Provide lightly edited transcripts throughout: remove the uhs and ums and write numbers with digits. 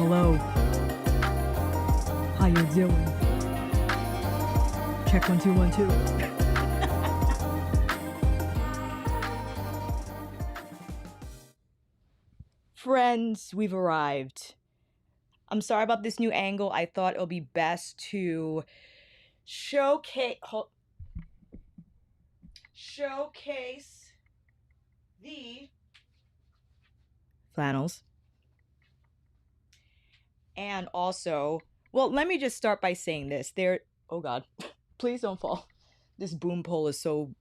Hello. How you doing? Check 1 2 1 2. Friends, we've arrived. I'm sorry about this new angle. I thought it would be best to showcase the flannels. And also, well, let me just start by saying this. Oh God, please don't fall. This boom pole is so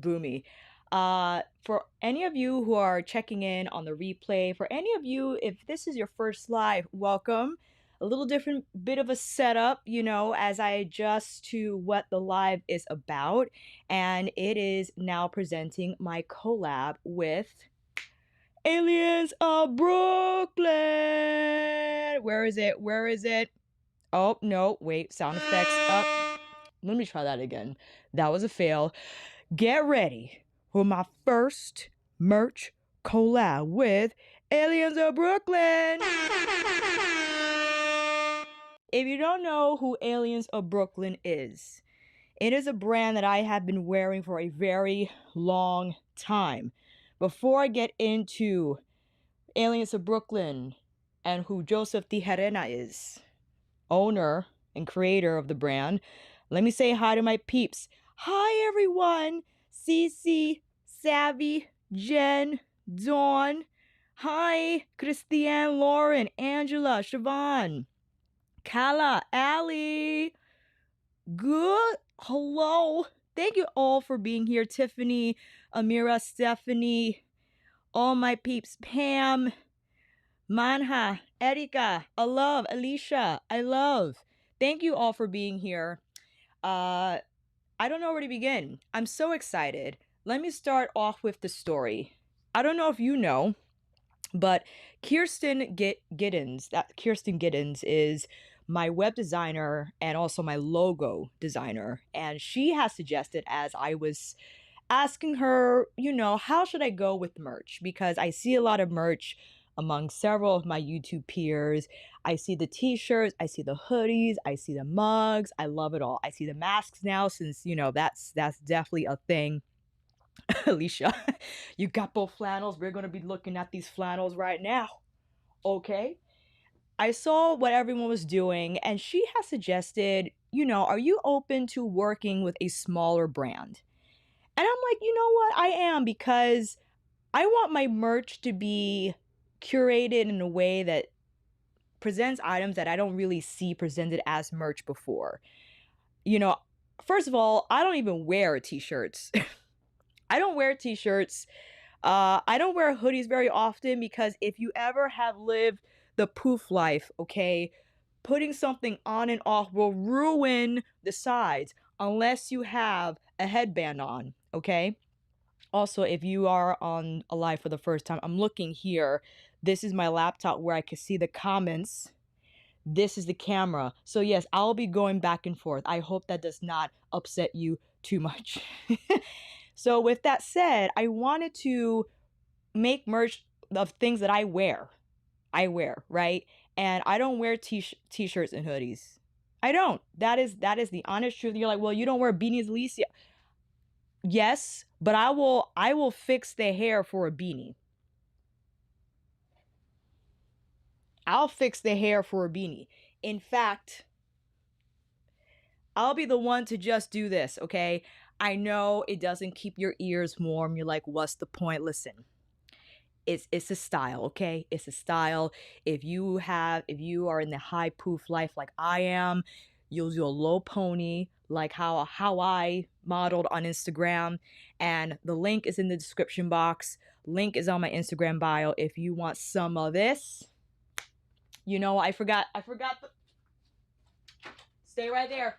boomy. For any of you who are checking in on the replay, for any of you, if this is your first live, welcome. A little different bit of a setup, you know, as I adjust to what the live is about. And it is now presenting my collab with Aliens of Brooklyn. Where is it? Where is it? Oh, no, wait, sound effects up. Let me try that again. That was a fail. Get ready for my first merch collab with Aliens of Brooklyn. If you don't know who Aliens of Brooklyn is, it is a brand that I have been wearing for a very long time. Before I get into Aliens of Brooklyn and who Joseph Tijerena is, owner and creator of the brand, let me say hi to my peeps. Hi everyone, Cece, Savvy, Jen, Dawn. Hi, Christiane, Lauren, Angela, Siobhan, Kala, Allie. Good. Hello. Thank you all for being here. Tiffany, Amira, Stephanie, all my peeps. Pam, Manha, Erika, I love. Alicia, I love. Thank you all for being here. I don't know where to begin. I'm so excited. Let me start off with the story. I don't know if you know, but Kirsten Giddens is my web designer and also my logo designer. And she has suggested, as I was asking her, you know, how should I go with merch? Because I see a lot of merch among several of my YouTube peers. I see the t-shirts, I see the hoodies, I see the mugs. I love it all. I see the masks now, since, you know, that's definitely a thing. Alicia, you got both flannels. We're going to be looking at these flannels right now. Okay. I saw what everyone was doing, and she has suggested, you know, are you open to working with a smaller brand? And I'm like, you know what? I am, because I want my merch to be curated in a way that presents items that I don't really see presented as merch before. You know, first of all, I don't even wear t-shirts. I don't wear t-shirts. I don't wear hoodies very often, because if you ever have lived the poof life, okay, putting something on and off will ruin the sides unless you have a headband on, okay? Also, if you are on a live for the first time, I'm looking here. This is my laptop where I can see the comments. This is the camera. So yes, I'll be going back and forth. I hope that does not upset you too much. So with that said, I wanted to make merch of things that I wear, right? And I don't wear t-shirts and hoodies. I don't. That is the honest truth. You're like, well, you don't wear beanies, Alicia. Yes, but I will fix the hair for a beanie. I'll fix the hair for a beanie. In fact, I'll be the one to just do this, okay? I know it doesn't keep your ears warm. You're like, what's the point? Listen. It's a style, okay? It's a style. If you are in the high poof life like I am, you'll do a low pony like how I modeled on Instagram, and the link is in the description box. Link is on my Instagram bio if you want some of this. You know, I forgot the... Stay right there.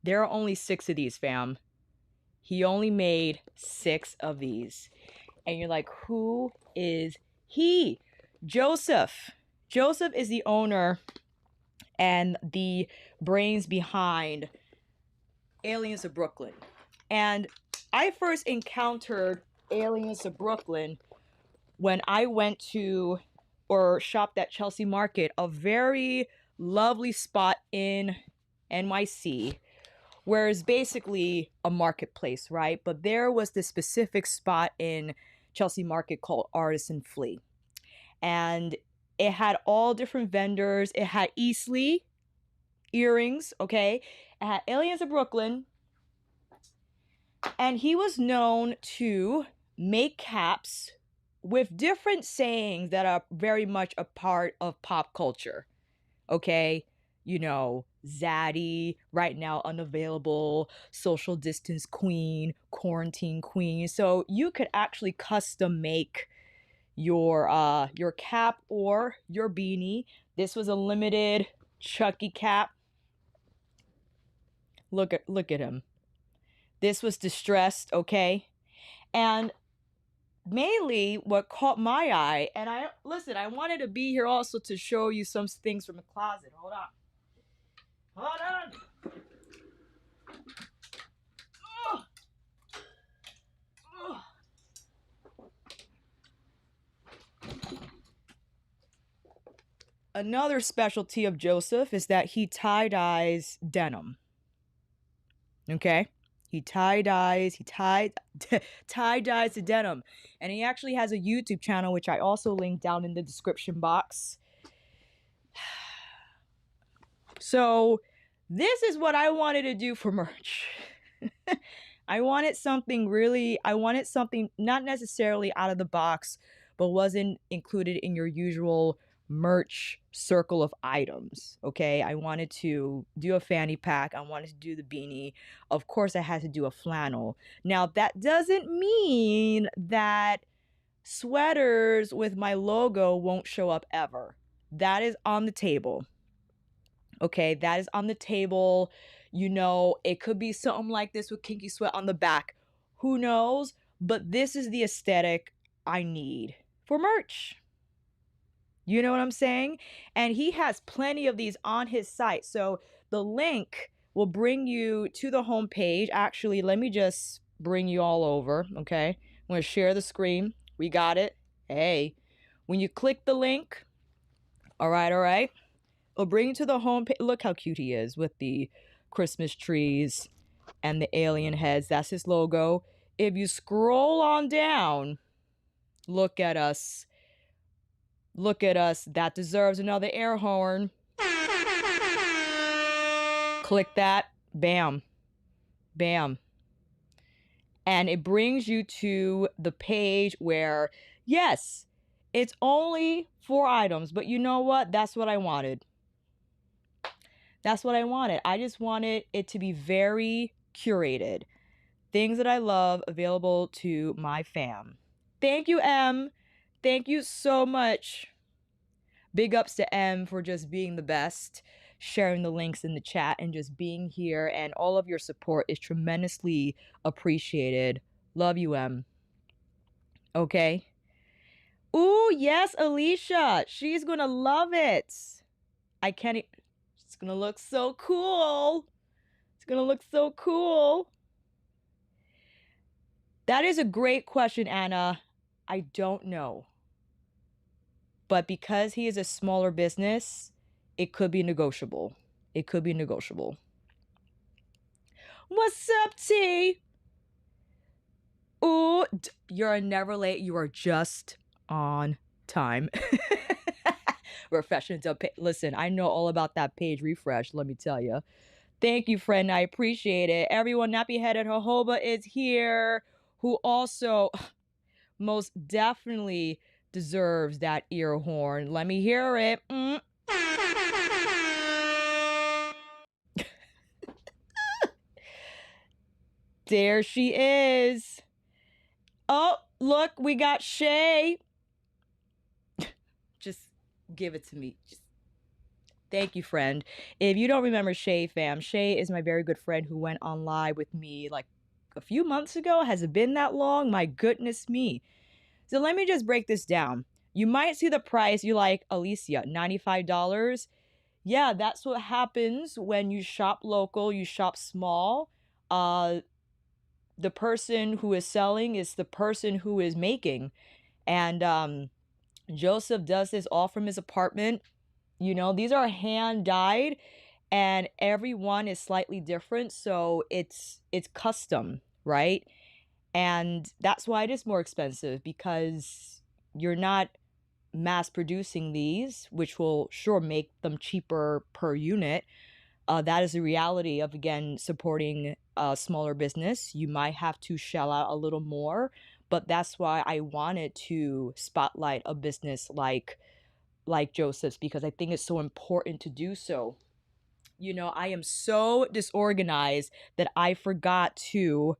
There are only 6 of these, fam. He only made 6 of these. And you're like, who is he? Joseph. Joseph is the owner and the brains behind Aliens of Brooklyn. And I first encountered Aliens of Brooklyn when I went to or shopped at Chelsea Market, a very lovely spot in NYC, where it's basically a marketplace, right? But there was this specific spot in Chelsea Market called Artisan Flea. And it had all different vendors. It had Eastleigh earrings, okay? It had Aliens of Brooklyn. And he was known to make caps with different sayings that are very much a part of pop culture, okay? You know, Zaddy, right now unavailable, social distance queen, quarantine queen. So you could actually custom make your cap or your beanie. This was a limited Chucky cap. Look at him. This was distressed, okay? And mainly what caught my eye, and I wanted to be here also to show you some things from the closet. Hold on. Another specialty of Joseph is that he tie-dyes denim. Okay? He tie-dyes the denim. And he actually has a YouTube channel, which I also linked down in the description box. So this is what I wanted to do for merch. I wanted something not necessarily out of the box, but wasn't included in your usual merch circle of items, okay? I wanted to do a fanny pack. I wanted to do the beanie. Of course, I had to do a flannel. Now, that doesn't mean that sweaters with my logo won't show up ever. That is on the table. Okay, that is on the table. You know, it could be something like this with Kinky Sweat on the back. Who knows? But this is the aesthetic I need for merch. You know what I'm saying? And he has plenty of these on his site. So the link will bring you to the homepage. Actually, let me just bring you all over, okay? I'm going to share the screen. We got it. Hey, when you click the link, all right. It'll bring you to the homepage. Look how cute he is with the Christmas trees and the alien heads. That's his logo. If you scroll on down, look at us. Look at us. That deserves another air horn. Click that. Bam. Bam. And it brings you to the page where, yes, it's only 4 items. But you know what? That's what I wanted. That's what I wanted. I just wanted it to be very curated. Things that I love available to my fam. Thank you, M. Thank you so much. Big ups to M for just being the best, sharing the links in the chat, and just being here. And all of your support is tremendously appreciated. Love you, M. Okay? Ooh, yes, Alicia. She's going to love it. I can't... It's going to look so cool. It's going to look so cool. That is a great question, Anna. I don't know. But because he is a smaller business, it could be negotiable. It could be negotiable. What's up, T? Ooh, you're never late. You are just on time. Refreshing. Listen, I know all about that page refresh, let me tell you. Thank you, friend. I appreciate it. Everyone, nappy-headed jojoba is here, who also most definitely deserves that ear horn. Let me hear it. There she is. Oh, look, we got Shay. Just give it to me. Thank you, friend. If you don't remember Shay, fam, Shay is my very good friend who went on live with me like a few months ago. Has it been that long? My goodness me. So let me just break this down. You might see the price. You like, Alicia, $95. yeah, that's what happens when you shop local, you shop small. The person who is selling is the person who is making. And Joseph does this all from his apartment. You know, these are hand dyed and every one is slightly different, so it's custom, right? And that's why it is more expensive, because you're not mass producing these, which will sure make them cheaper per unit. That is the reality of, again, supporting a smaller business. You might have to shell out a little more, but that's why I wanted to spotlight a business like Joseph's, because I think it's so important to do so. You know, I am so disorganized that I forgot to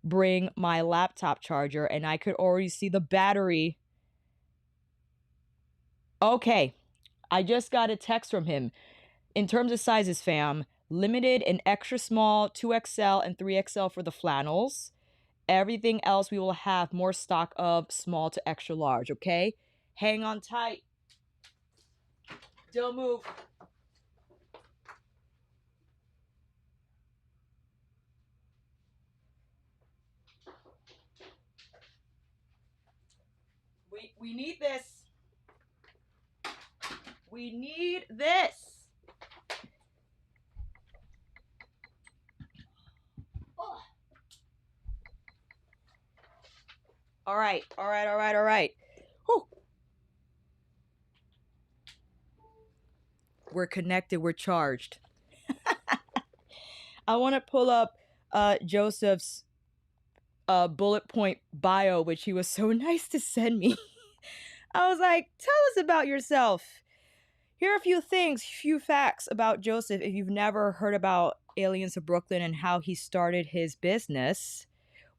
bring my laptop charger, and I could already see the battery. Okay, I just got a text from him. In terms of sizes, fam, limited and extra small, 2XL and 3XL for the flannels. Everything else we will have more stock of small to extra large, okay? Hang on tight. Don't move. We need this. We need this. Oh. All right. Whew. We're connected. We're charged. I want to pull up Joseph's bullet point bio, which he was so nice to send me. I was like, tell us about yourself. Here are a few things, few facts about Joseph if you've never heard about Aliens of Brooklyn and how he started his business,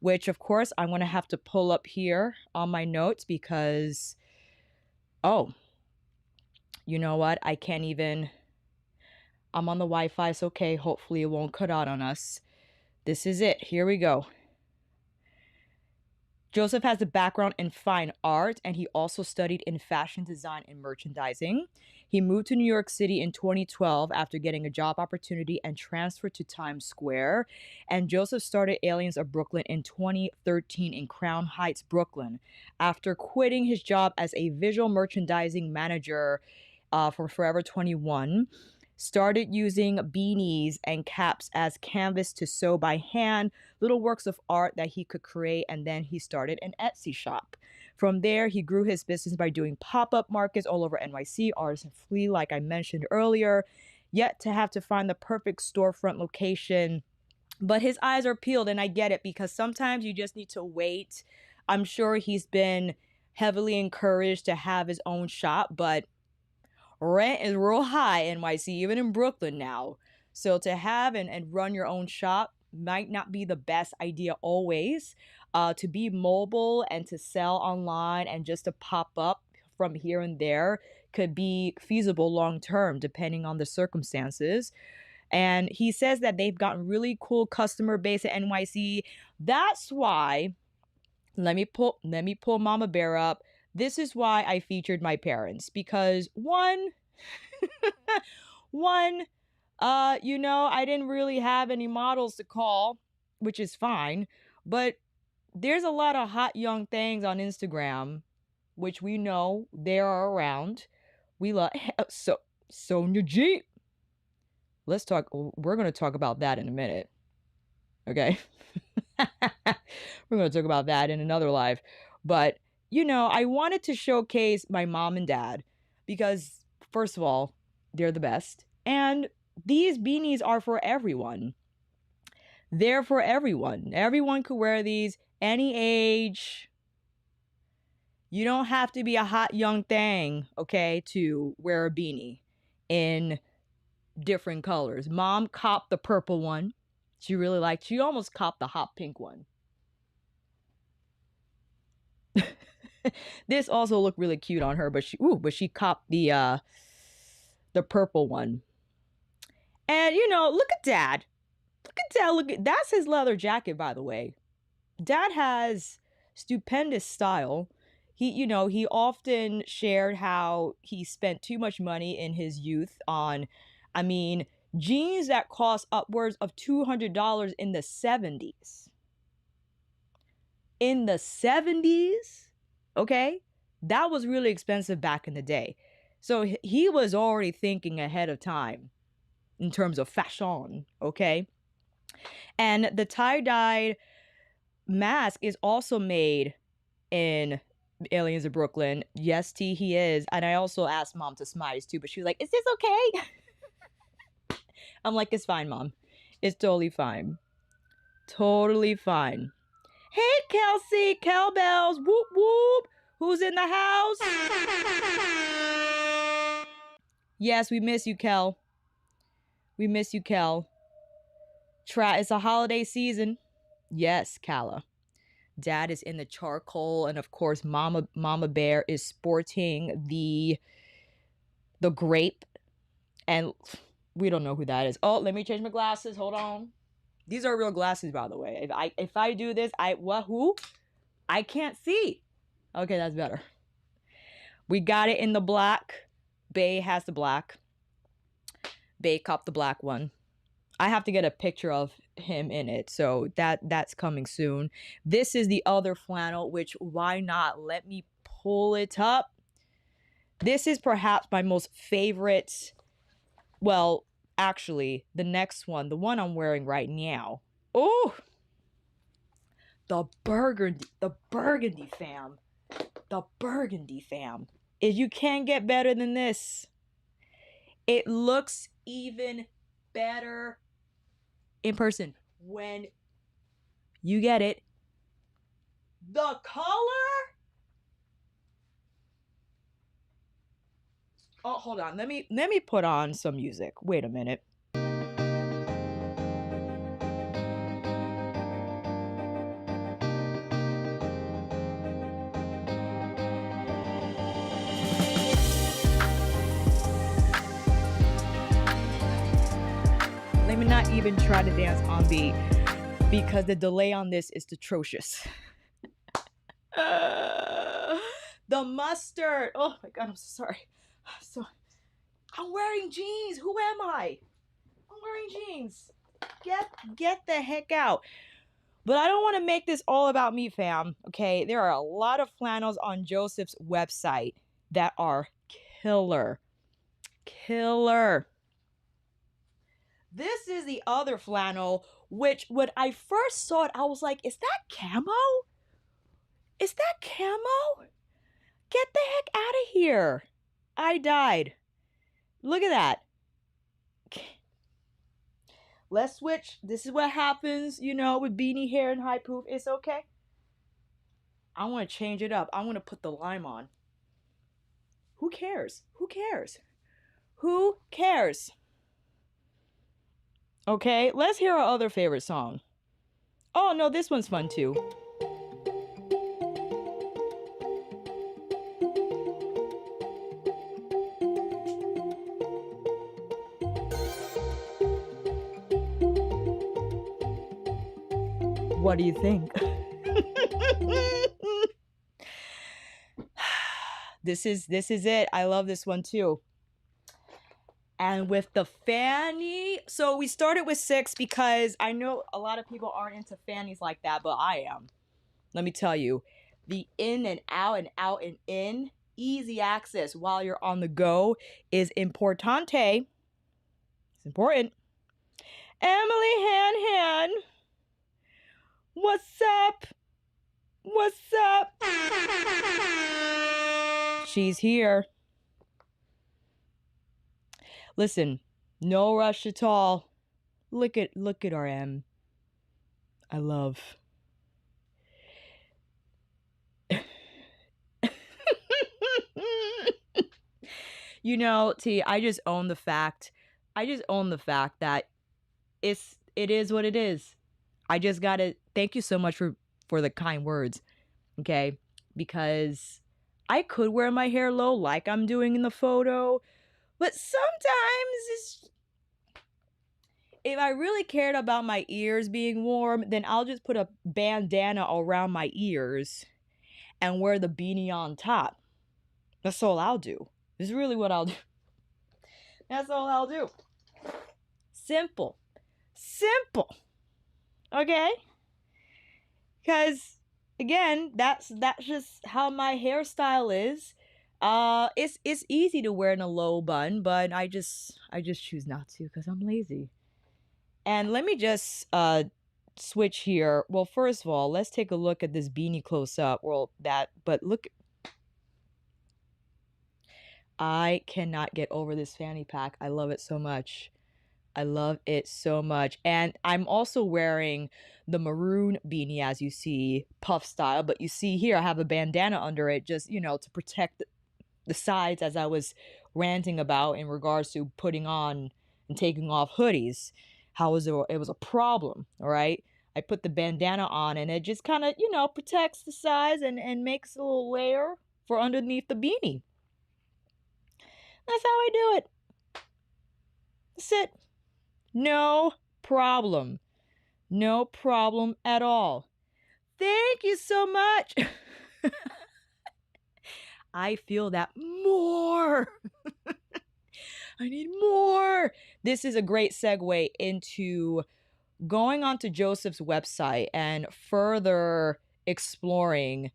which of course I'm going to have to pull up here on my notes because, oh, you know what? I can't even, I'm on the Wi-Fi, so okay, hopefully it won't cut out on us. This is it. Here we go. Joseph has a background in fine art, and he also studied in fashion design and merchandising. He moved to New York City in 2012 after getting a job opportunity and transferred to Timesquare. And Joseph started Aliens of Brooklyn in 2013 in Crown Heights, Brooklyn, after quitting his job as a visual merchandising manager for Forever 21. Started using beanies and caps as canvas to sew by hand, little works of art that he could create, and then he started an Etsy shop. From there, he grew his business by doing pop-up markets all over NYC, Artisan Flea, like I mentioned earlier, yet to have to find the perfect storefront location. But his eyes are peeled, and I get it, because sometimes you just need to wait. I'm sure he's been heavily encouraged to have his own shop, but rent is real high in NYC, even in Brooklyn now. So to have and run your own shop might not be the best idea always. To be mobile and to sell online and just to pop up from here and there could be feasible long term, depending on the circumstances. And he says that they've gotten really cool customer base at NYC. That's why, let me pull Mama Bear up. This is why I featured my parents, because one, you know, I didn't really have any models to call, which is fine, but there's a lot of hot young things on Instagram, which we know they are around. We love Sonia G. Let's talk. We're going to talk about that in a minute. Okay. We're going to talk about that in another live. But, you know, I wanted to showcase my mom and dad because, first of all, they're the best. And these beanies are for everyone. They're for everyone. Everyone could wear these, any age. You don't have to be a hot young thing, okay, to wear a beanie in different colors. Mom copped the purple one. She really liked. She almost copped the hot pink one. This also looked really cute on her, but she copped the purple one. And you know, look at Dad. That's his leather jacket, by the way. Dad has stupendous style. he often shared how he spent too much money in his youth on, I mean, jeans that cost upwards of $200 in the 70s. In the 70s, okay? That was really expensive back in the day. So he was already thinking ahead of time in terms of fashion, okay? And the tie-dyed mask is also made in Aliens of Brooklyn. Yes, T, he is. And I also asked Mom to smile too, but she was like, is this okay? I'm like, it's fine, Mom. It's totally fine. Totally fine. Hey, Kelsey, cowbells, whoop, whoop. Who's in the house? Yes, we miss you, Kel. We miss you, Kel. It's a holiday season. Yes, Kala. Dad is in the charcoal, and of course, Mama Bear is sporting the grape, and we don't know who that is. Oh, let me change my glasses. Hold on. These are real glasses, by the way. If I do this, who? I can't see. Okay, that's better. We got it in the black. Bay has the black. Bay copped the black one. I have to get a picture of him in it, so that's coming soon. This is the other flannel, which why not? Let me pull it up. This is perhaps my most favorite. Well, actually, the next one, the one I'm wearing right now. Oh, the burgundy fam. The burgundy fam. If you can't get better than this, it looks even better in person when you get it. The color. Oh, hold on. Let me put on some music. Wait a minute. Let me not even try to dance on beat because the delay on this is atrocious. The mustard. Oh my God, I'm so sorry. So I'm wearing jeans. Who am I? I'm wearing jeans. Get the heck out. But I don't want to make this all about me, fam. Okay, there are a lot of flannels on Joseph's website that are killer. Killer. This is the other flannel, which when I first saw it, I was like, is that camo? Is that camo? Get the heck out of here. I died. Look at that. Let's switch. This is what happens, with beanie hair and high poof. It's okay. I want to change it up. I want to put the lime on. Who cares? Who cares? Who cares? Okay, let's hear our other favorite song. Oh, no, this one's fun too. What do you think? This is it. I love this one too. And with the Fanny, so we started with 6 because I know a lot of people aren't into Fannies like that, but I am. Let me tell you, the in and out and in, easy access while you're on the go is importante. It's important. Emily Han, what's up? What's up? She's here. Listen, no rush at all. Look at our M. I love. T, I just own the fact that it is what it is. I just gotta thank you so much for the kind words, okay? Because I could wear my hair low like I'm doing in the photo, but sometimes if I really cared about my ears being warm, then I'll just put a bandana around my ears and wear the beanie on top. That's all I'll do. This is really what I'll do. That's all I'll do. Simple. Simple. Okay? Because again, that's just how my hairstyle is. It's easy to wear in a low bun, but I just choose not to because I'm lazy. And let me just switch here. Well, first of all, let's take a look at this beanie close up. Well, but look, I cannot get over this fanny pack. I love it so much. I love it so much. And I'm also wearing the maroon beanie, as you see, puff style. But you see here, I have a bandana under it just, to protect the sides, as I was ranting about in regards to putting on and taking off hoodies. It was a problem, all right? I put the bandana on and it just kind of, protects the sides and makes a little layer for underneath the beanie. That's how I do it. That's it. No problem. No problem at all. Thank you so much. I feel that more. I need more. This is a great segue into going onto Joseph's website and further exploring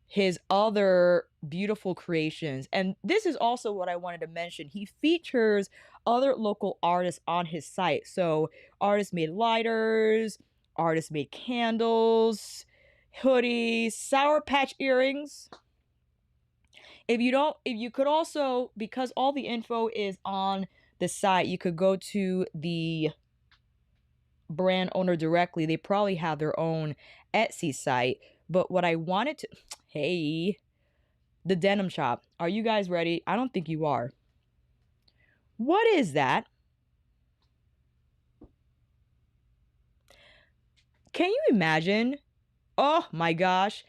his other beautiful creations. And this is also what I wanted to mention. He features other local artists on his site. So artists made lighters, artists made candles, hoodies, Sour Patch earrings. If you could also, because all the info is on the site, you could go to the brand owner directly. They probably have their own Etsy site. But what I wanted to, hey, the denim shop. Are you guys ready? I don't think you are. What is that? Can you imagine? Oh my gosh.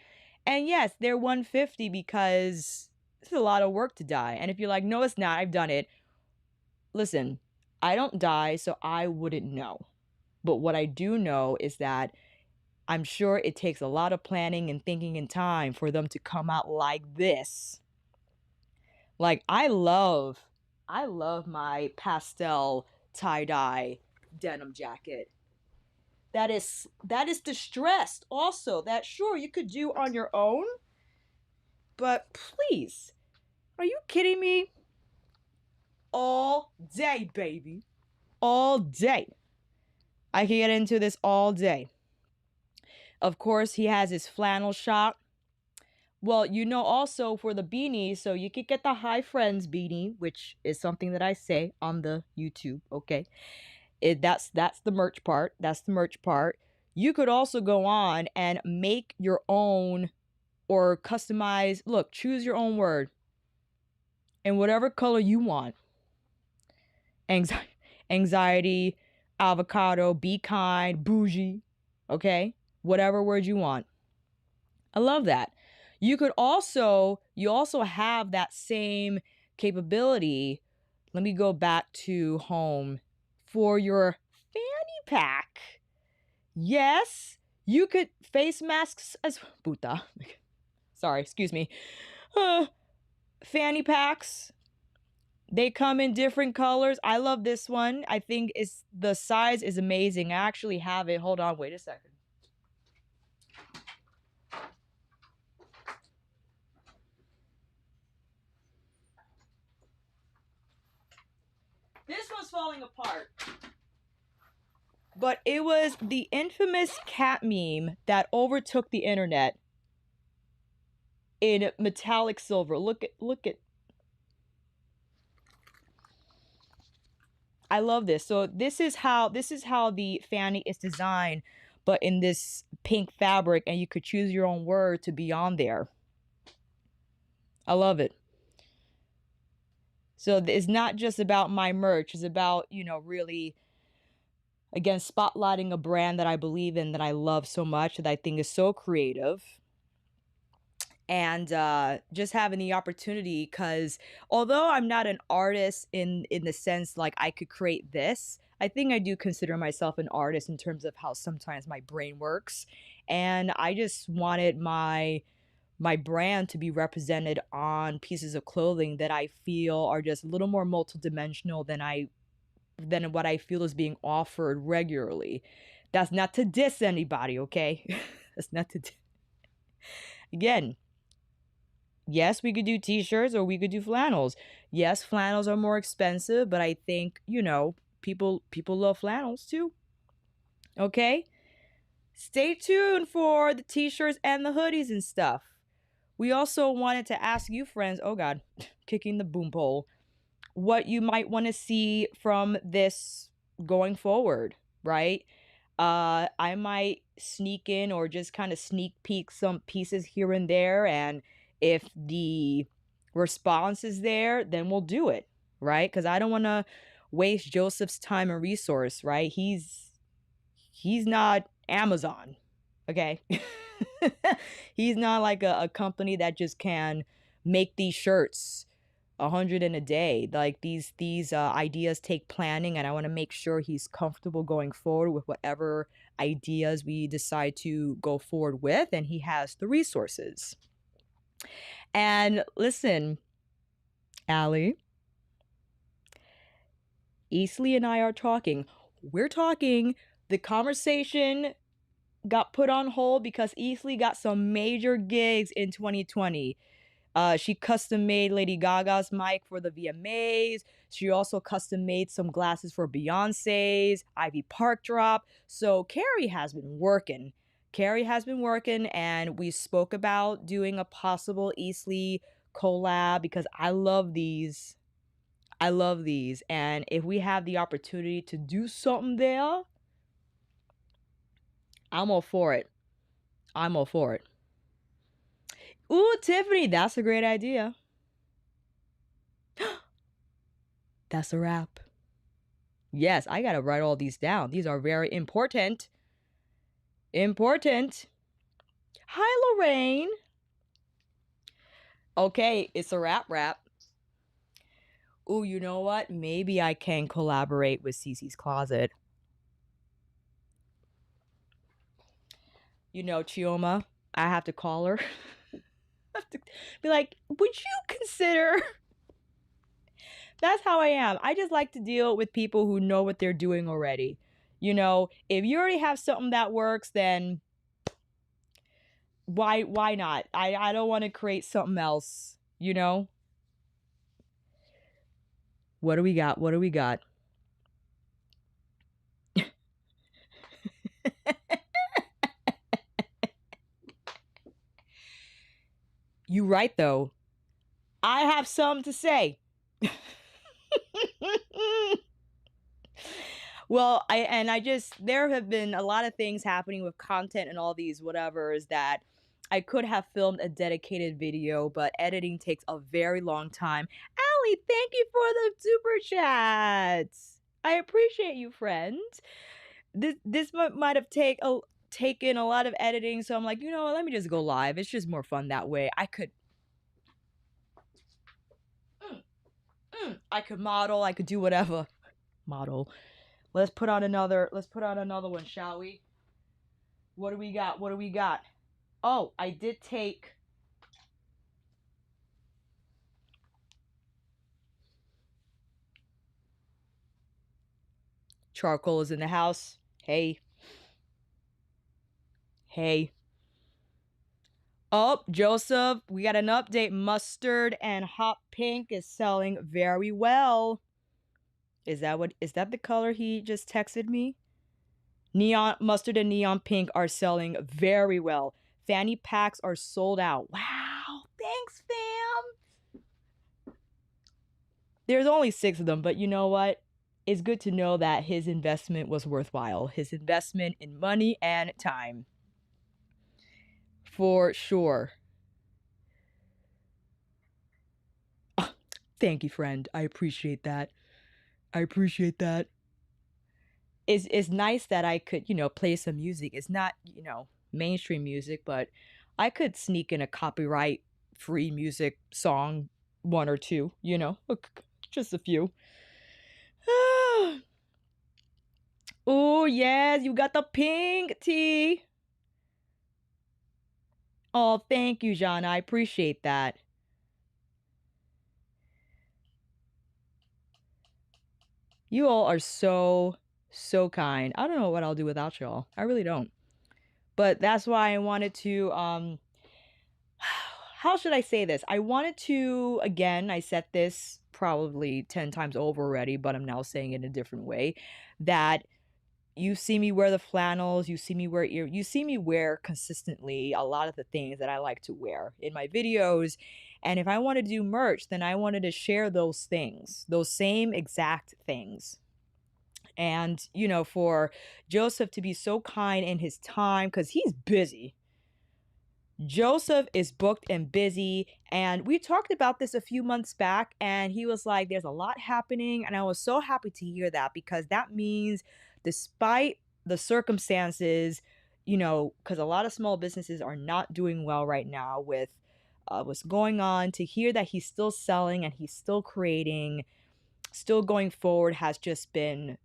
And yes, they're $150 because it's a lot of work to dye. And if you're like, no, it's not, I've done it. Listen, I don't dye, so I wouldn't know. But what I do know is that I'm sure it takes a lot of planning and thinking and time for them to come out like this. Like, I love my pastel tie-dye denim jacket. That is distressed also. That sure you could do on your own. But please, are you kidding me? All day, baby. All day. I can get into this all day. Of course, he has his flannel shop. Well, also for the beanies, so you could get the Hi Frenzzz beanie, which is something that I say on the YouTube, okay? That's the merch part. That's the merch part. You could also go on and make your own or customize. Look, choose your own word in whatever color you want. Anxiety, avocado, be kind, bougie, okay? Whatever word you want. I love that. You also have that same capability. Let me go back to home for your fanny pack. Yes, you could face masks as puta. Sorry, excuse me. Fanny packs. They come in different colors. I love this one. I think the size is amazing. I actually have it. Hold on, wait a second. This one's falling apart. But it was the infamous cat meme that overtook the internet in metallic silver. Look at. I love this. So this is how the fanny is designed, but in this pink fabric, and you could choose your own word to be on there. I love it. So it's not just about my merch. It's about, really, again, spotlighting a brand that I believe in, that I love so much, that I think is so creative. And just having the opportunity, because although I'm not an artist in the sense like I could create this, I think I do consider myself an artist in terms of how sometimes my brain works. And I just wanted my my brand to be represented on pieces of clothing that I feel are just a little more multidimensional than what I feel is being offered regularly. That's not to diss anybody, okay? That's not to again, yes, we could do t-shirts or we could do flannels. Yes, flannels are more expensive, but I think, people love flannels too. Okay? Stay tuned for the t-shirts and the hoodies and stuff. We also wanted to ask you, friends, oh God, kicking the boom pole, what you might want to see from this going forward, right? I might sneak in or just kind of sneak peek some pieces here and there, and if the response is there, then we'll do it, right? Because I don't want to waste Joseph's time and resource, right? He's not Amazon, okay? He's not like a company that just can make these shirts 100 in a day. Like these ideas take planning, and I want to make sure he's comfortable going forward with whatever ideas we decide to go forward with, and he has the resources. And listen, Allie, Easley and I are talking. We're talking. The conversation got put on hold because Easley got some major gigs in 2020. She custom made Lady Gaga's mic for the VMAs. She also custom made some glasses for Beyonce's Ivy Park drop. So Carrie has been working. And we spoke about doing a possible Easley collab because I love these. And if we have the opportunity to do something there, I'm all for it. Ooh, Tiffany, that's a great idea. That's a wrap. Yes, I gotta write all these down. These are very important. Hi, Lorraine. Okay, it's a wrap. Ooh, you know what? Maybe I can collaborate with Cece's Closet. Chioma, I have to call her. I have to be like, would you consider... That's how I am. I just like to deal with people who know what they're doing already. If you already have something that works, then why not? I don't want to create something else, What do we got? You right though. I have something to say. Well, there have been a lot of things happening with content and all these whatevers that I could have filmed a dedicated video, but editing takes a very long time. Allie, thank you for the super chats. I appreciate you, friend. This might have taken a lot of editing, so I'm like, let me just go live. It's just more fun that way. I could model, I could do whatever. Model. Let's put on another one, shall we? What do we got? Oh, I did take... Charcoal is in the house. Hey. Oh, Joseph, we got an update. Mustard and hot pink is selling very well. Is that the color he just texted me? Neon mustard and neon pink are selling very well. Fanny packs are sold out. Wow, thanks, fam. There's only 6 of them, but you know what? It's good to know that his investment was worthwhile. His investment in money and time. For sure. Oh, thank you, friend. I appreciate that. It's nice that I could, play some music. It's not, mainstream music, but I could sneak in a copyright-free music song, 1 or 2, just a few. Oh, yes, you got the pink tee. Oh, thank you, John. I appreciate that. You all are so, so kind. I don't know what I'll do without y'all. I really don't. But that's why I wanted to how should I say this? I wanted to, again, I said this probably 10 times over already, but I'm now saying it in a different way, that you see me wear the flannels, you see me wear consistently a lot of the things that I like to wear in my videos. And if I want to do merch, then I wanted to share those things, those same exact things. And, you know, for Joseph to be so kind in his time, because he's busy. Joseph is booked and busy. And we talked about this a few months back, and he was like, there's a lot happening. And I was so happy to hear that, because that means despite the circumstances, you know, because a lot of small businesses are not doing well right now with what's going on, to hear that he's still selling and he's still creating, still going forward has just been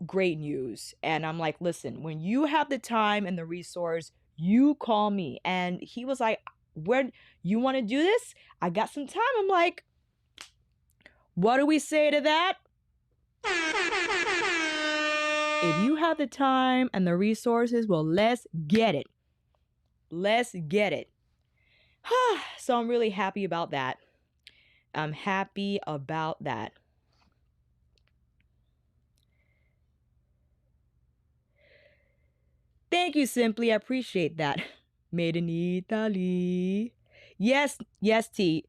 great news. And I'm like, listen, when you have the time and the resource, you call me. And he was like, when you want to do this? I got some time. I'm like, what do we say to that? If you have the time and the resources, well, let's get it. Let's get it. So I'm really happy about that. I'm happy about that. Thank you, Simply. I appreciate that. Made in Italy. Yes, yes, T.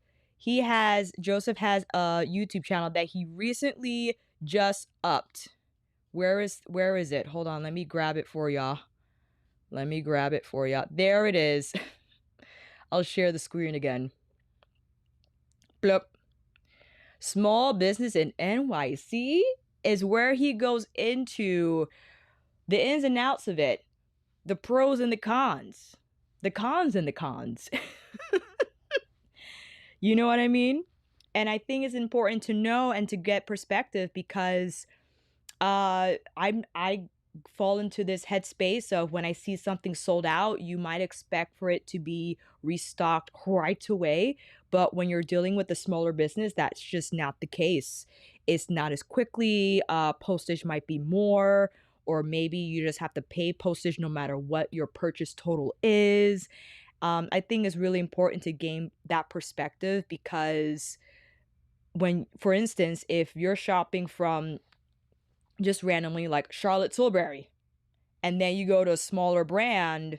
Joseph has a YouTube channel that he recently just upped. Where is it? Hold on, let me grab it for y'all. Let me grab it for y'all. There it is. I'll share the screen again. Blup. Small business in NYC is where he goes into the ins and outs of it, the pros and the cons. The cons and the cons. You know what I mean? And I think it's important to know and to get perspective, because I fall into this headspace of when I see something sold out, you might expect for it to be restocked right away. But when you're dealing with a smaller business, that's just not the case. It's not as quickly. Postage might be more, or maybe you just have to pay postage no matter what your purchase total is. I think it's really important to gain that perspective, because when, for instance, if you're shopping from just randomly like Charlotte Tilbury, and then you go to a smaller brand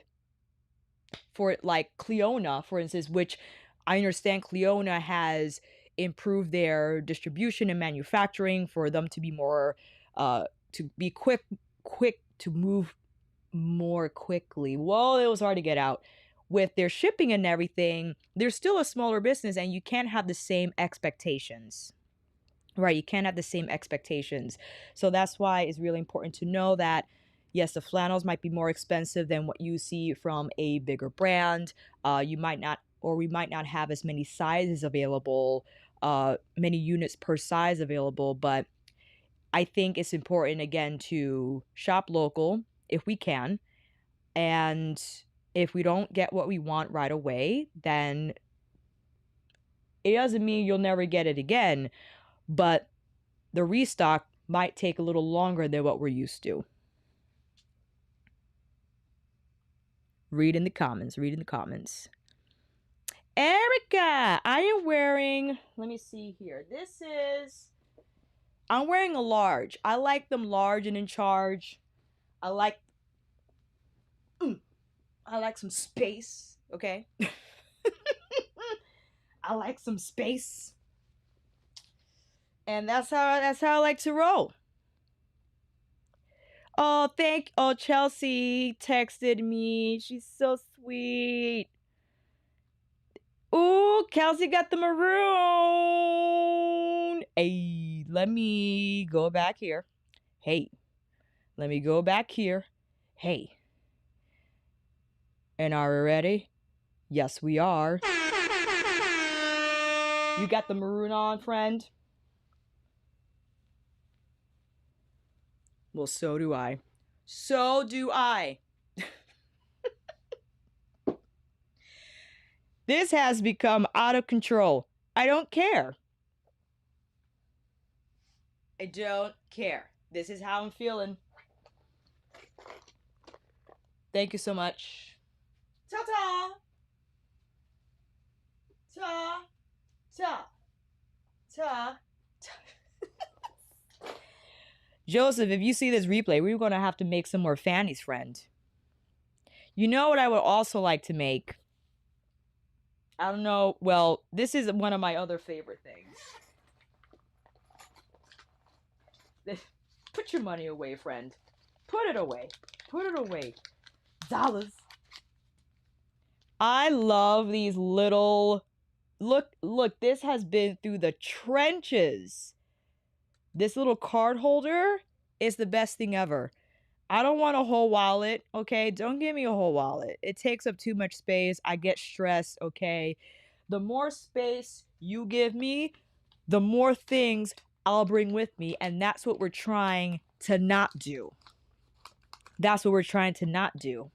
for like Cleona, for instance, which I understand Cleona has improved their distribution and manufacturing for them to be more, to be quick to move more quickly. Well, it was hard to get out. With their shipping and everything, they're still a smaller business, and you can't have the same expectations. Right, you can't have the same expectations. So that's why it's really important to know that, yes, the flannels might be more expensive than what you see from a bigger brand. You might not, or we might not have as many sizes available, many units per size available. But I think it's important, again, to shop local if we can. And if we don't get what we want right away, then it doesn't mean you'll never get it again. But the restock might take a little longer than what we're used to. Read in the comments. Read in the comments. Erica, I am wearing, let me see here. I'm wearing a large. I like them large and in charge. I like some space, okay? I like some space. And that's how I like to roll. Oh, Chelsea texted me. She's so sweet. Ooh, Kelsey got the maroon. Hey, let me go back here. Hey, let me go back here. Hey. And are we ready? Yes, we are. You got the maroon on, friend? Well, so do I. So do I. This has become out of control. I don't care. I don't care. This is how I'm feeling. Thank you so much. Ta-ta! Ta! Ta! Ta! Joseph, if you see this replay, we're going to have to make some more Fanny's, friend. You know what I would also like to make? I don't know. Well, this is one of my other favorite things. Put your money away, friend. Put it away. Put it away. Dollars. I love these little... Look, this has been through the trenches. This little card holder is the best thing ever. I don't want a whole wallet, okay? Don't give me a whole wallet. It takes up too much space. I get stressed, okay? The more space you give me, the more things I'll bring with me, and that's what we're trying to not do. That's what we're trying to not do.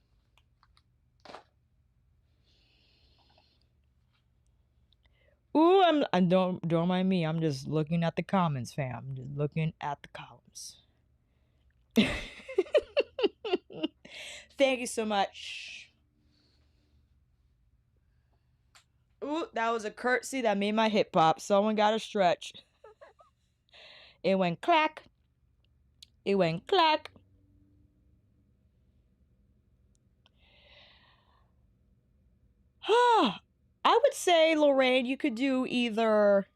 Ooh, don't mind me. I'm just looking at the comments, fam. I'm just looking at the columns. Thank you so much. Ooh, that was a curtsy that made my hip pop. Someone got a stretch. It went clack. It went clack. I would say, Lorraine, you could do either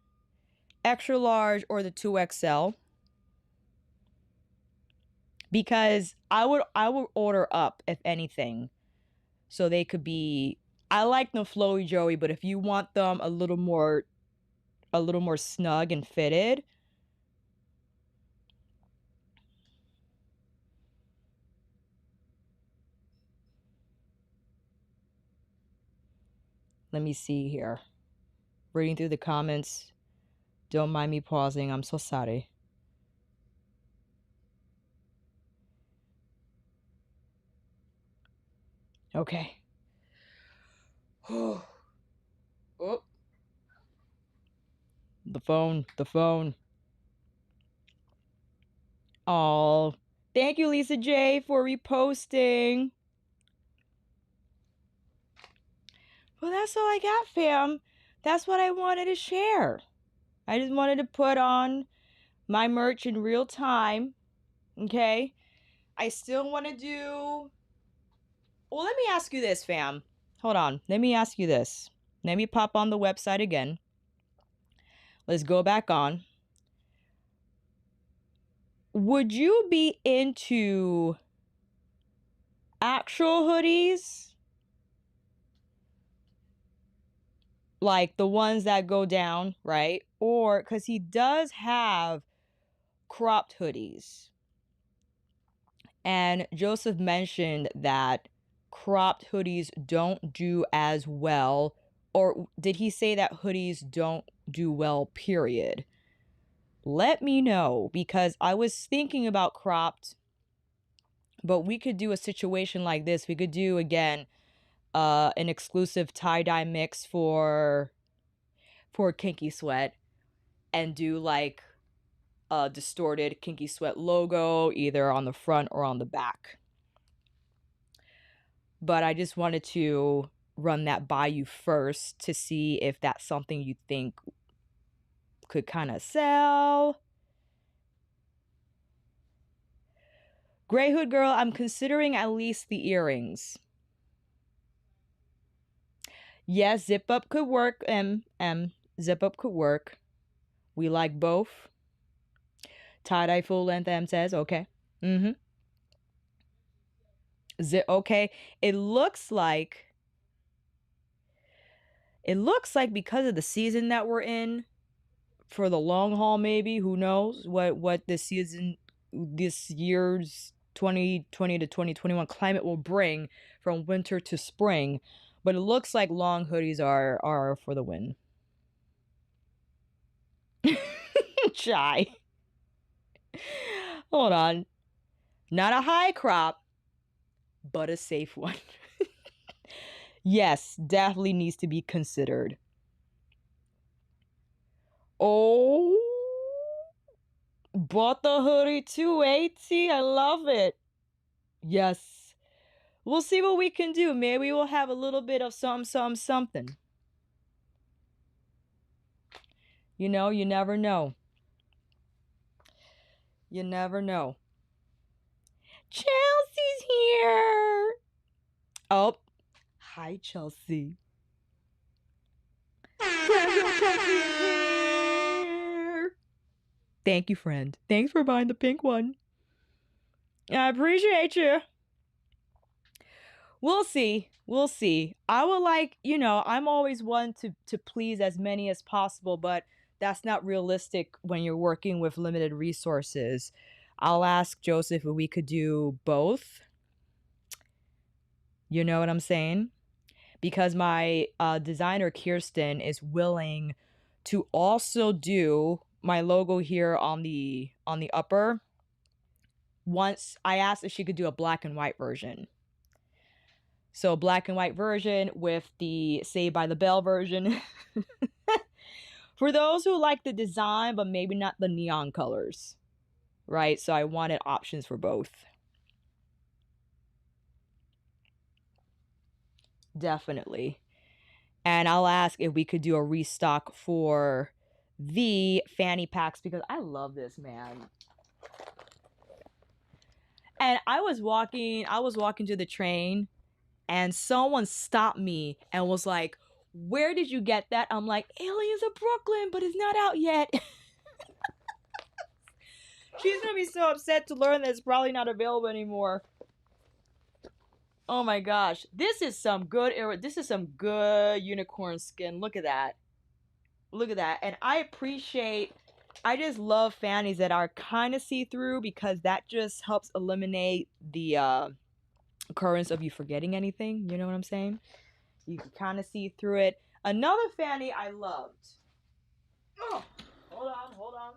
extra large or the 2XL. Because I would order up, if anything. So they could be... I like them flowy Joey, but if you want them a little more snug and fitted... Let me see here. Reading through the comments. Don't mind me pausing. I'm so sorry. Okay. Oh. The phone. Oh. Thank you, Lisa J, for reposting. Well, that's all I got, fam. That's what I wanted to share. I just wanted to put on my merch in real time. Okay? I still want to do... Well, let me ask you this, fam. Hold on. Let me ask you this. Let me pop on the website again. Let's go back on. Would you be into actual hoodies? Like the ones that go down, right? Or, because he does have cropped hoodies. And Joseph mentioned that cropped hoodies don't do as well. Or did he say that hoodies don't do well, period? Let me know, because I was thinking about cropped, but we could do a situation like this. We could do, again, an exclusive tie-dye mix for Kinky Sweat, and do like a distorted Kinky Sweat logo either on the front or on the back. But I just wanted to run that by you first to see if that's something you think could kind of sell. Gray Hood Girl, I'm considering at least the earrings. Yes, zip up could work. Zip up could work. We like both. Tie-dye full length, M says, okay. Okay. It looks like because of the season that we're in, for the long haul, maybe, who knows what this year's 2020 to 2021 climate will bring from winter to spring. But it looks like long hoodies are for the win. Shy. Hold on. Not a high crop, but a safe one. Yes, definitely needs to be considered. Oh, bought the hoodie 280. I love it. Yes. We'll see what we can do. Maybe we'll have a little bit of something. You know, you never know. You never know. Chelsea's here. Oh, hi, Chelsea. Chelsea is here. Thank you, friend. Thanks for buying the pink one. I appreciate you. We'll see. We'll see. I would like, you know, I'm always one to please as many as possible, but that's not realistic when you're working with limited resources. I'll ask Joseph if we could do both. You know what I'm saying? Because my designer Kirsten is willing to also do my logo here on the upper. Once I asked if she could do a black and white version. So black and white version with the Saved by the Bell version. For those who like the design, but maybe not the neon colors, right? So I wanted options for both. Definitely. And I'll ask if we could do a restock for the fanny packs because I love this, man. And I was walking to the train and someone stopped me and was like, "Where did you get that?" I'm like, "Aliens of Brooklyn, but it's not out yet." She's gonna be so upset to learn that it's probably not available anymore. Oh my gosh. This is some good unicorn skin. Look at that. Look at that. And I just love fannies that are kind of see-through because that just helps eliminate the occurrence of you forgetting anything. You know what I'm saying? You can kind of see through it. Another fanny I loved. Oh, hold on.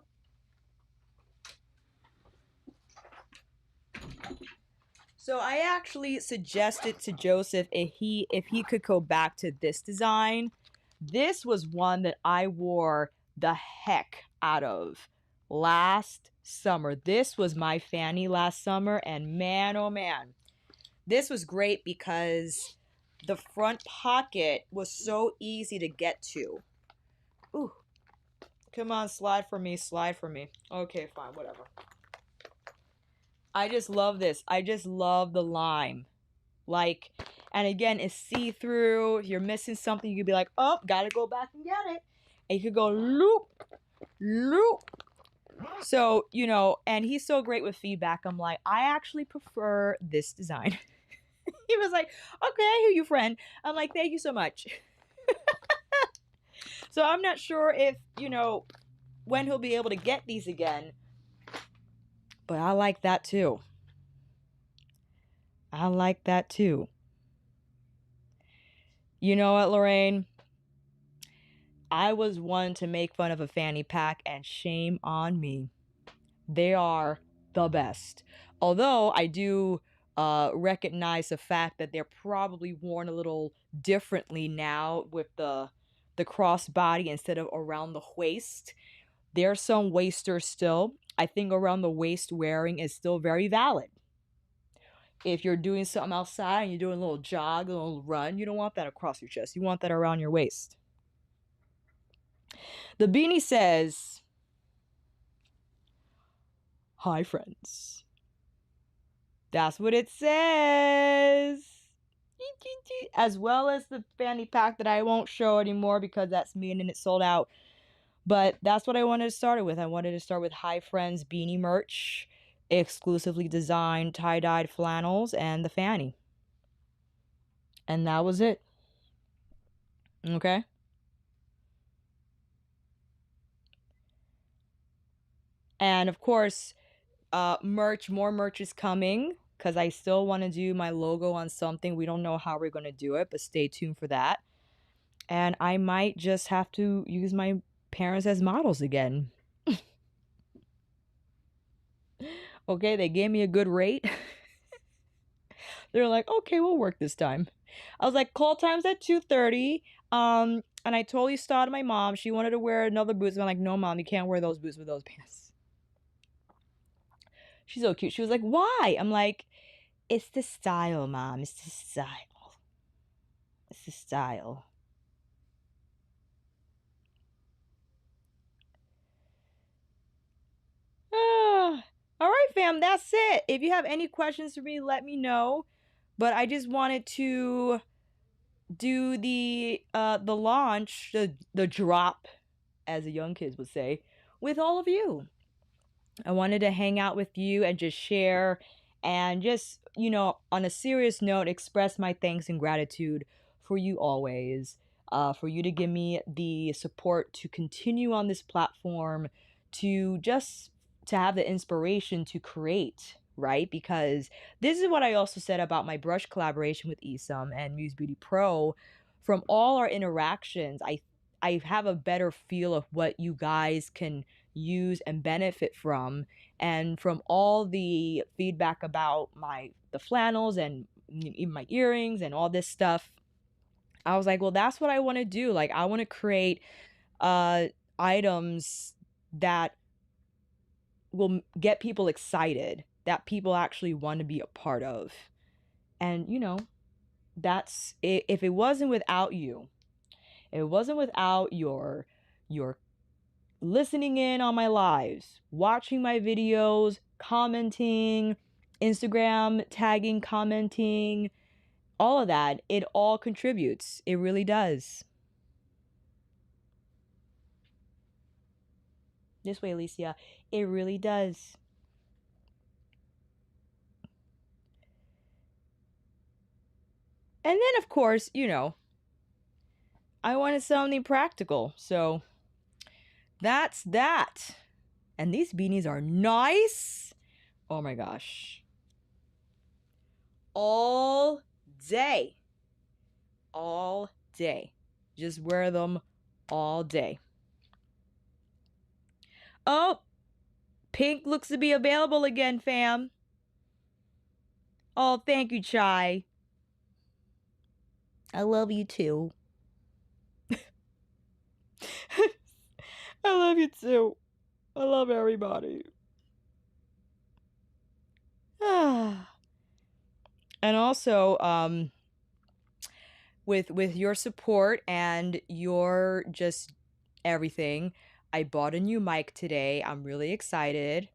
So I actually suggested to Joseph if he could go back to this design. This was one that I wore the heck out of last summer. This was my fanny last summer, and man, oh man. This was great because the front pocket was so easy to get to. Ooh. Come on, slide for me. Okay, fine, whatever. I just love this. I just love the lime. Like, and again, it's see-through. If you're missing something, you could be like, "Oh, gotta go back and get it." And you could go loop. So, you know, and he's so great with feedback. I'm like, I actually prefer this design. He was like, "Okay, I hear you, friend." I'm like, "Thank you so much." So I'm not sure if, you know, when he'll be able to get these again. But I like that too. You know what, Lorraine? I was one to make fun of a fanny pack, and shame on me. They are the best. Although I do recognize the fact that they're probably worn a little differently now with the crossbody instead of around the waist. There's some waisters still. I think around the waist wearing is still very valid. If you're doing something outside and you're doing a little jog, a little run, you don't want that across your chest. You want that around your waist. The beanie says, "Hi, friends." That's what it says. As well as the fanny pack that I won't show anymore because that's mean and it sold out. But that's what I wanted to start with. I wanted to start with Hi Frenzzz beanie merch, exclusively designed tie-dyed flannels, and the fanny. And that was it. Okay? And of course, more merch is coming because I still want to do my logo on something. We don't know how we're going to do it, but stay tuned for that. And I might just have to use my parents as models again. Okay, they gave me a good rate. They're like, okay, we'll work this time. I was like, call time's at 2:30. And I totally started my mom. She wanted to wear another boots. I'm like, no, mom, you can't wear those boots with those pants. She's so cute. She was like, why? I'm like, it's the style, mom. It's the style. It's the style. All right, fam, that's it. If you have any questions for me, let me know. But I just wanted to do the launch, the drop, as the young kids would say, with all of you. I wanted to hang out with you and just share and just, on a serious note, express my thanks and gratitude for you always, for you to give me the support to continue on this platform, to have the inspiration to create, right? Because this is what I also said about my brush collaboration with Isam and Muse Beauty Pro. From all our interactions, I have a better feel of what you guys can use and benefit from, and from all the feedback about the flannels and even my earrings and all this stuff, I was like, well, that's what I want to do. Like, I want to create items that will get people excited, that people actually want to be a part of. And that's it. If it wasn't without you, it wasn't without your listening in on my lives, watching my videos, commenting, Instagram tagging, commenting, all of that, it all contributes. It really does. This way, Alicia, it really does. And then, of course, I wanted something practical. So that's that. And these beanies are nice. Oh my gosh. All day. All day. Just wear them all day. Oh, pink looks to be available again, fam. Oh, thank you, Chai. I love you too. I love you too. I love everybody. And also, with your support and your just everything, I bought a new mic today. I'm really excited.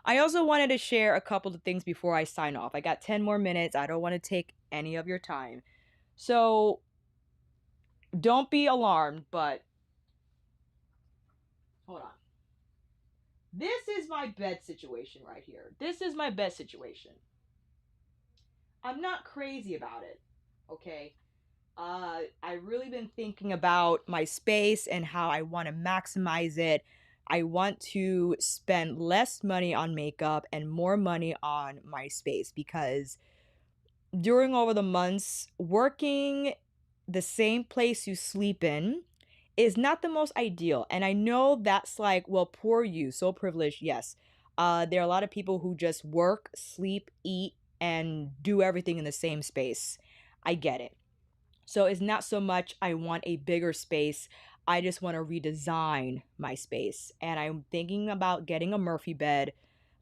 I also wanted to share a couple of things before I sign off. I got 10 more minutes. I don't want to take any of your time. So don't be alarmed, but hold on. This is my bed situation right here. This is my bed situation. I'm not crazy about it, okay? I've really been thinking about my space and how I want to maximize it. I want to spend less money on makeup and more money on my space, because during over the months, working the same place you sleep in is not the most ideal. And I know that's like, well, poor you, so privileged, yes. There are a lot of people who just work, sleep, eat, and do everything in the same space. I get it. So it's not so much I want a bigger space. I just want to redesign my space. And I'm thinking about getting a Murphy bed,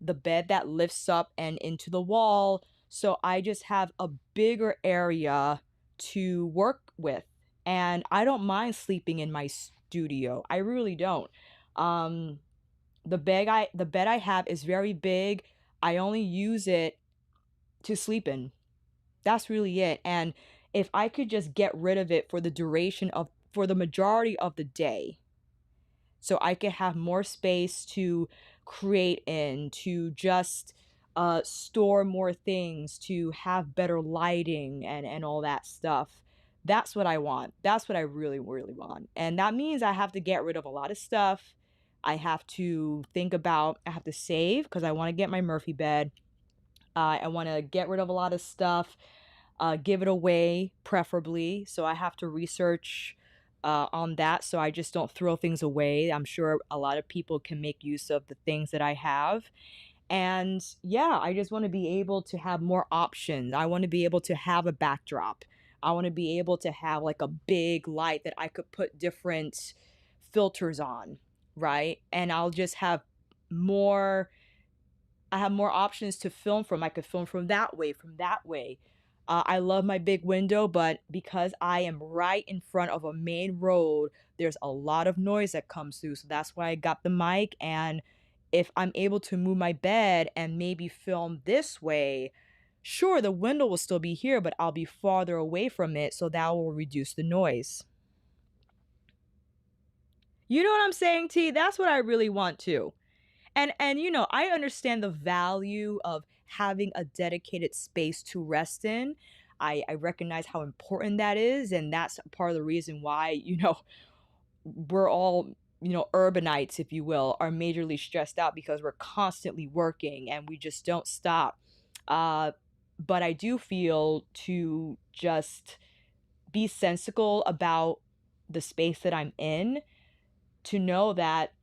the bed that lifts up and into the wall. So I just have a bigger area to work with. And I don't mind sleeping in my studio. I really don't. The bed I have is very big. I only use it to sleep in. That's really it. And if I could just get rid of it for the majority of the day, so I could have more space to create in, to just store more things, to have better lighting and all that stuff. That's what I want. That's what I really, really want. And that means I have to get rid of a lot of stuff. I have to save, because I want to get my Murphy bed. I want to get rid of a lot of stuff, give it away, preferably. So I have to research on that, so I just don't throw things away. I'm sure a lot of people can make use of the things that I have. And yeah, I just want to be able to have more options. I want to be able to have a backdrop. I want to be able to have like a big light that I could put different filters on, right? And I'll just have more I have more options to film from. I could film from that way, from that way. I love my big window, but because I am right in front of a main road, there's a lot of noise that comes through. So that's why I got the mic. And if I'm able to move my bed and maybe film this way, sure, the window will still be here, but I'll be farther away from it. So that will reduce the noise. You know what I'm saying, T? That's what I really want too. And you know, I understand the value of having a dedicated space to rest in. I recognize how important that is, and that's part of the reason why, you know, we're all, you know, urbanites, if you will, are majorly stressed out because we're constantly working and we just don't stop. Uh, but I do feel to just be sensible about the space that I'm in, to know that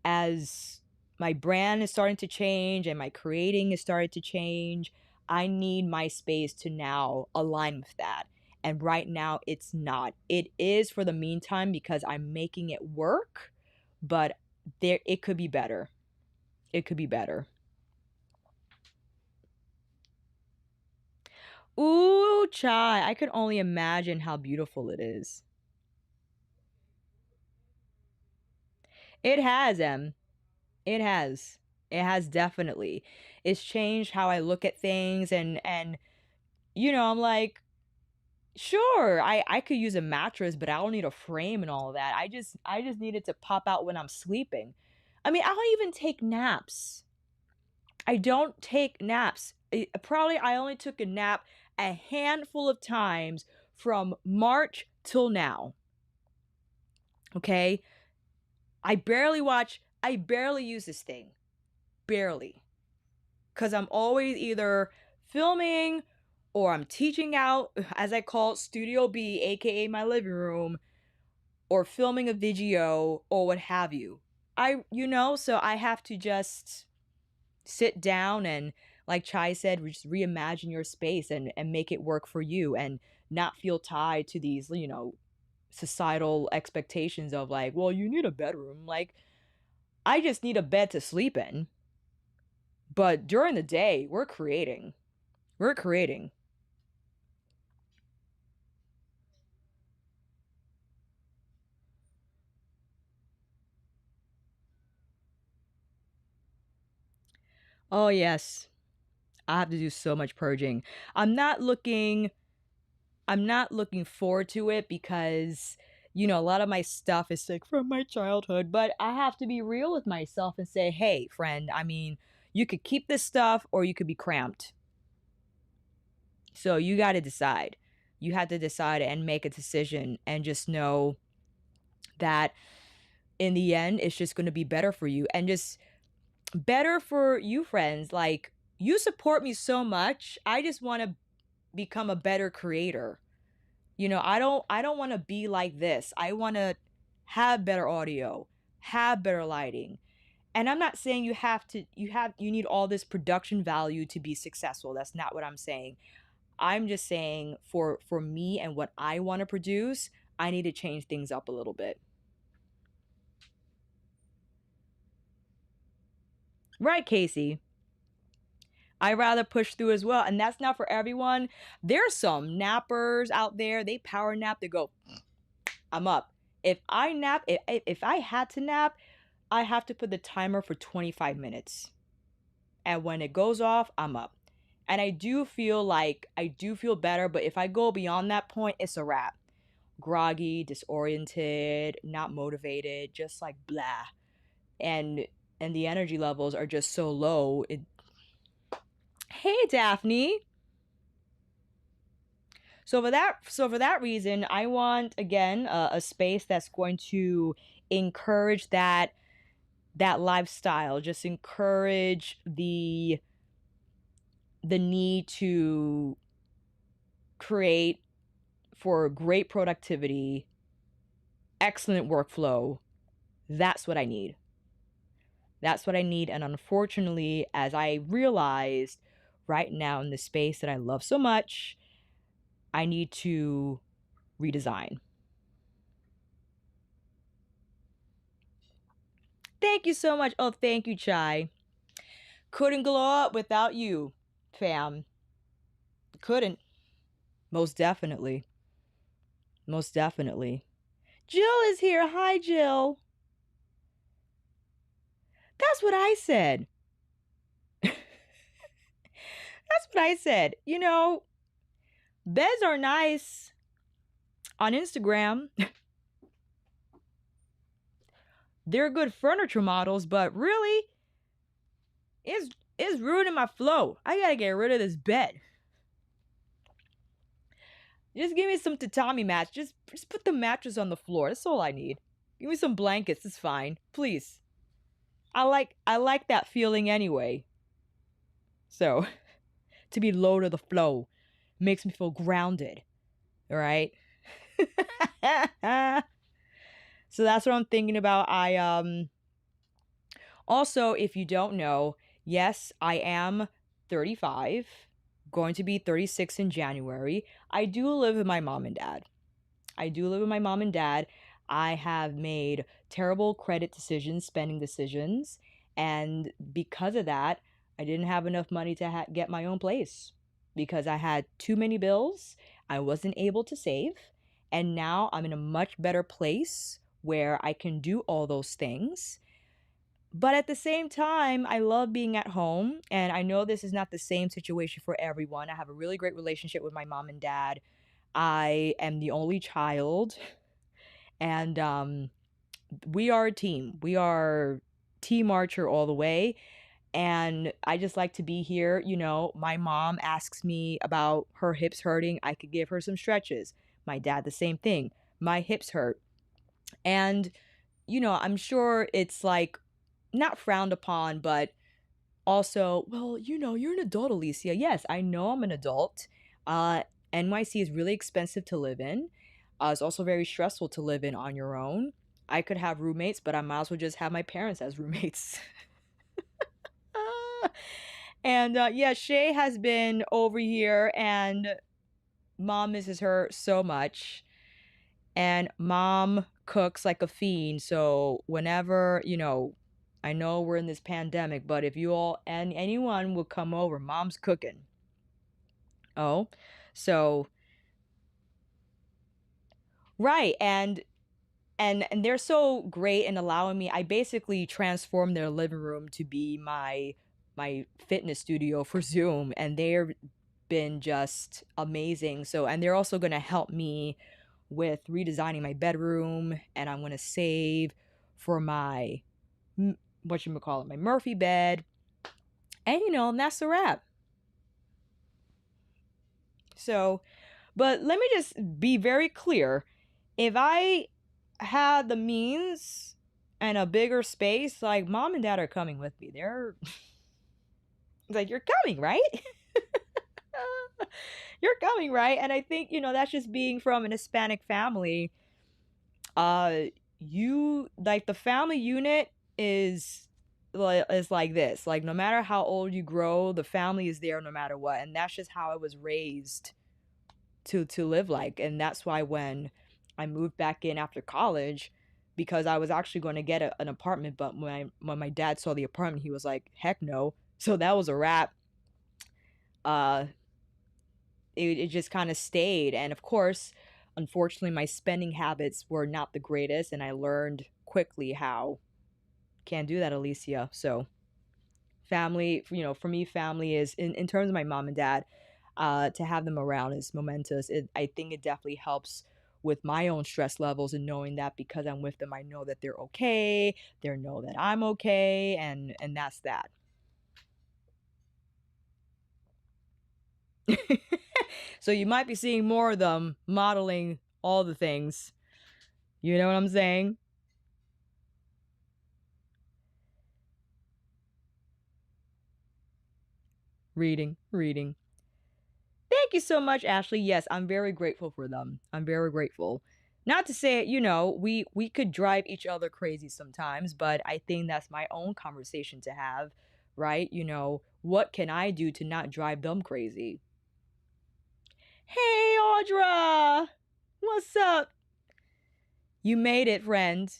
as my brand is starting to change and my creating is starting to change, I need my space to now align with that. And right now it's not. It is for the meantime because I'm making it work, but there it could be better. It could be better. Ooh, chai. I could only imagine how beautiful it is. It has, Em. It has. It has definitely. It's changed how I look at things, and you know, I'm like, sure, I could use a mattress, but I don't need a frame and all of that. I just need it to pop out when I'm sleeping. I mean, I don't even take naps. I don't take naps. Probably I only took a nap a handful of times from March till now. Okay? I barely use this thing. Barely. Cuz I'm always either filming or I'm teaching out, as I call it, Studio B, aka my living room, or filming a video or what have you. So I have to just sit down and, like Chai said, just reimagine your space and make it work for you and not feel tied to these, you know, societal expectations of like, well, you need a bedroom. Like, I just need a bed to sleep in. But during the day, we're creating. We're creating. Oh, yes. I have to do so much purging. I'm not looking I'm not looking forward to it because, you know, a lot of my stuff is like from my childhood, but I have to be real with myself and say, hey, friend, I mean, you could keep this stuff or you could be cramped. So you got to decide. You have to decide and make a decision and just know that in the end, it's just going to be better for you and just better for you, friends. Like, you support me so much. I just want to become a better creator. You know, I don't want to be like this. I want to have better audio, have better lighting. And I'm not saying you need all this production value to be successful. That's not what I'm saying. I'm just saying for me and what I want to produce, I need to change things up a little bit. Right, Casey? I rather push through as well, and that's not for everyone. There's some nappers out there, they power nap, they go, I'm up. If I nap, if I had to nap, I have to put the timer for 25 minutes. And when it goes off, I'm up. And I do feel better, but if I go beyond that point, it's a wrap. Groggy, disoriented, not motivated, just like blah. And and the energy levels are just so low. Hey, Daphne. So for that reason, I want again a space that's going to encourage that lifestyle. Just encourage the need to create for great productivity, excellent workflow. That's what I need. That's what I need. And unfortunately, as I realized right now in the space that I love so much, I need to redesign. Thank you so much. Oh, thank you, Chai. Couldn't glow up without you, fam. Couldn't. Most definitely. Most definitely. Jill is here. Hi, Jill. That's what I said. That's what I said. You know, beds are nice on Instagram. They're good furniture models, but really, it's ruining my flow. I gotta get rid of this bed. Just give me some tatami mats. Just put the mattress on the floor. That's all I need. Give me some blankets. It's fine. Please. I like that feeling anyway. So, to be low to the flow makes me feel grounded. All right? So that's what I'm thinking about. I also, if you don't know, yes, I am 35, going to be 36 in January. I do live with my mom and dad. I have made terrible credit decisions, spending decisions, and because of that, I didn't have enough money to get my own place because I had too many bills. I wasn't able to save, and now I'm in a much better place where I can do all those things. But at the same time, I love being at home, and I know this is not the same situation for everyone. I have a really great relationship with my mom and dad. I am the only child, and we are a team. We are Team Archer all the way. And I just like to be here. You know, my mom asks me about her hips hurting. I could give her some stretches. My dad, the same thing. My hips hurt. And, you know, I'm sure it's like not frowned upon, but also, well, you know, you're an adult, Alicia. Yes, I know I'm an adult. Uh, NYC is really expensive to live in. It's also very stressful to live in on your own. I could have roommates, but I might as well just have my parents as roommates. And yeah, Shay has been over here, and mom misses her so much. And mom cooks like a fiend. So whenever, you know, I know we're in this pandemic, but if you all and anyone would come over, mom's cooking. Oh, so right, and they're so great in allowing me. I basically transformed their living room to be my fitness studio for Zoom, and they've been just amazing. So, and they're also going to help me with redesigning my bedroom, and I'm going to save for my my Murphy bed. And you know, and that's a wrap. So, but let me just be very clear. If I had the means and a bigger space, like mom and dad are coming with me. They're like, you're coming, right? You're coming, right? And I think, you know, that's just being from an Hispanic family. You like the family unit is like this. Like no matter how old you grow, the family is there no matter what. And that's just how I was raised to live like. And that's why when I moved back in after college, because I was actually going to get an apartment, but when my dad saw the apartment, he was like, heck no. So that was a wrap. uh it just kind of stayed. And of course, unfortunately, my spending habits were not the greatest, and I learned quickly how can't do that, Alicia. So family, you know, for me, family is in terms of my mom and dad, to have them around is momentous. I think it definitely helps with my own stress levels, and knowing that because I'm with them, I know that they're okay. They know that I'm okay, and that's that. So you might be seeing more of them modeling all the things. You know what I'm saying? Reading. Thank you so much, Ashley. Yes, I'm very grateful for them. I'm very grateful. Not to say, you know, we could drive each other crazy sometimes, but I think that's my own conversation to have, right? You know, what can I do to not drive them crazy? Hey, Audra! What's up? You made it, friend.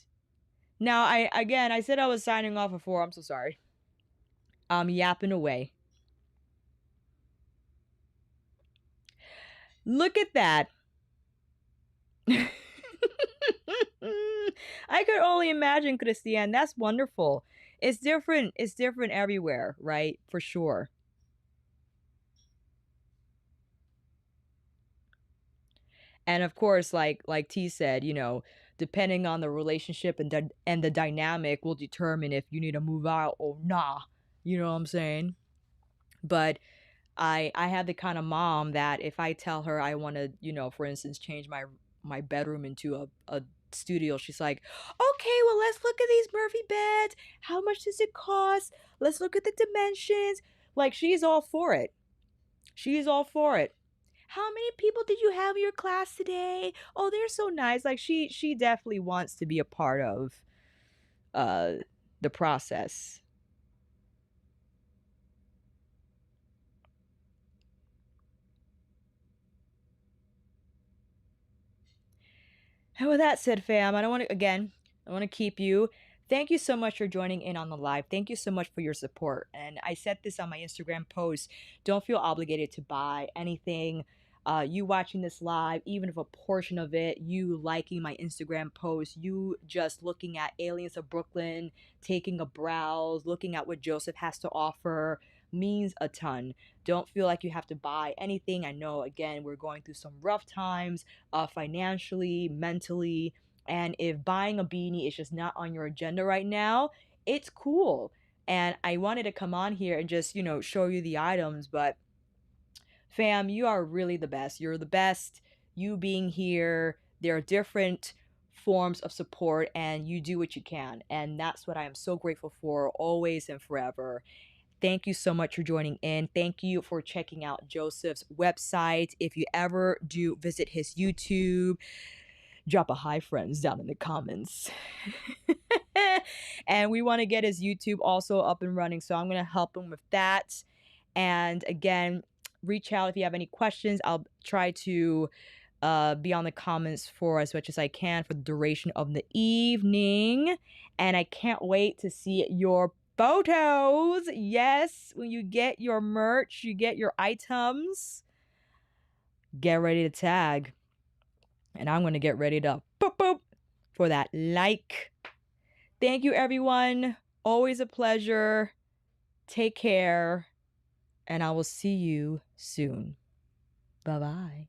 Now, I said I was signing off before. I'm so sorry. I'm yapping away. Look at that. I could only imagine, Christiane. That's wonderful. It's different. It's different everywhere, right? For sure. And of course, like T said, you know, depending on the relationship and the dynamic will determine if you need to move out or nah. You know what I'm saying? But I have the kind of mom that if I tell her I want to, you know, for instance, change my bedroom into a studio, she's like, okay, well, let's look at these Murphy beds. How much does it cost? Let's look at the dimensions. Like, she's all for it. She's all for it. How many people did you have in your class today? Oh, they're so nice. Like, she definitely wants to be a part of uh the process. And with that said, fam, I want to keep you. Thank you so much for joining in on the live. Thank you so much for your support. And I said this on my Instagram post. Don't feel obligated to buy anything. You watching this live, even if a portion of it, you liking my Instagram post, you just looking at Aliens of Brooklyn, taking a browse, looking at what Joseph has to offer, means a ton. Don't feel like you have to buy anything. I know, again, we're going through some rough times financially, mentally. And if buying a beanie is just not on your agenda right now, it's cool. And I wanted to come on here and just, you know, show you the items. But fam, you are really the best. You're the best. You being here, there are different forms of support, and you do what you can. And that's what I am so grateful for, always and forever. Thank you so much for joining in. Thank you for checking out Joseph's website. If you ever do visit his YouTube, drop a hi, friends, down in the comments. And we want to get his YouTube also up and running, so I'm going to help him with that. And again, reach out if you have any questions. I'll try to be on the comments for as much as I can for the duration of the evening. And I can't wait to see your photos. Yes, when you get your merch, you get your items, get ready to tag. And I'm going to get ready to boop, boop for that like. Thank you, everyone. Always a pleasure. Take care. And I will see you soon. Bye-bye.